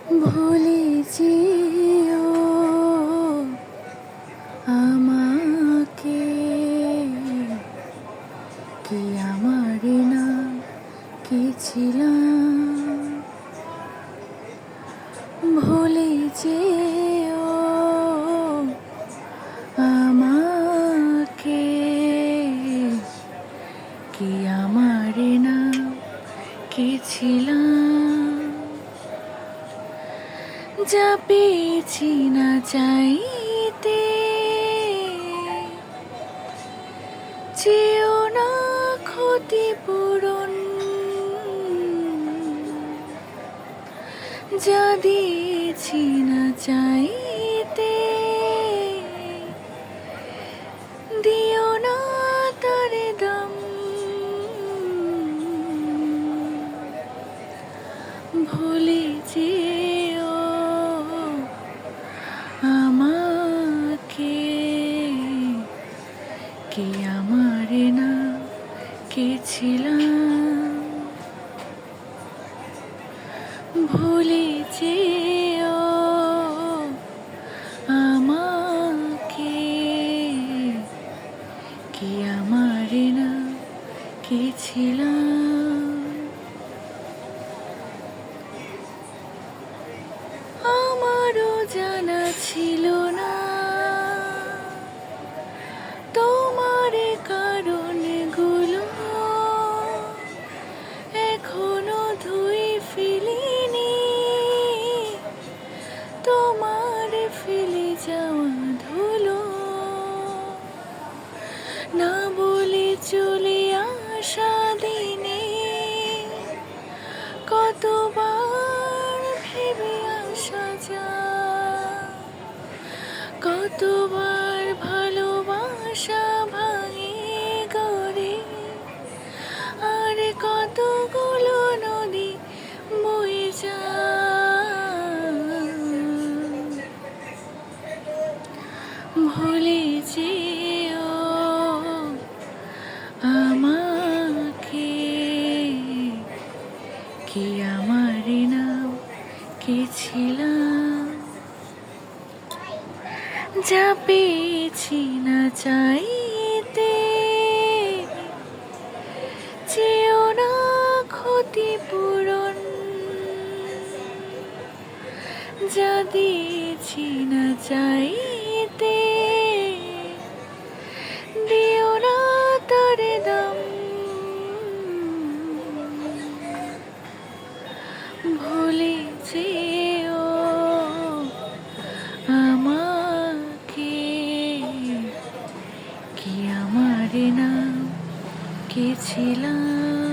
ভুলে যেও আমাকে, কি আমার না কি ছিলাম। ভুলে যেও আমাকে, কি আমার না কি ছিলাম। যা পেয়েছি না চাইতে, চেয়েও না ক্ষতিপূরণ। যা দিয়েছি না চাইতে, দিও না তারে দাম। ভুলে যেও আমাকে, কি আমার না কে ছিলাম। ভুলে যেও আমাকে, কি আমার না কে ছিলাম। আমারও জানা ছিল না তোমার কারণগুলো, এখনো ধুই ফেলিনি তোমার ফেলে যাওয়া ধুলো। না বলে চলে আসা দিনে কতবার ভেবে আসা যায়, কতবার ভালোবাসা ভাঙে গড়ে, আর কতগুলো নদী বয়ে যায়। ভুলে যেও আমাকে, কি আমার নাম কে ছিলাম। যা পেয়েছি না চাইতে, চেয়েও না ক্ষতিপূরণ। যা দিয়েছি না চাইতে, দিও না তারে দাম। ভুলে যেও আমাকে, কি আমার নাম কে ছিলাম।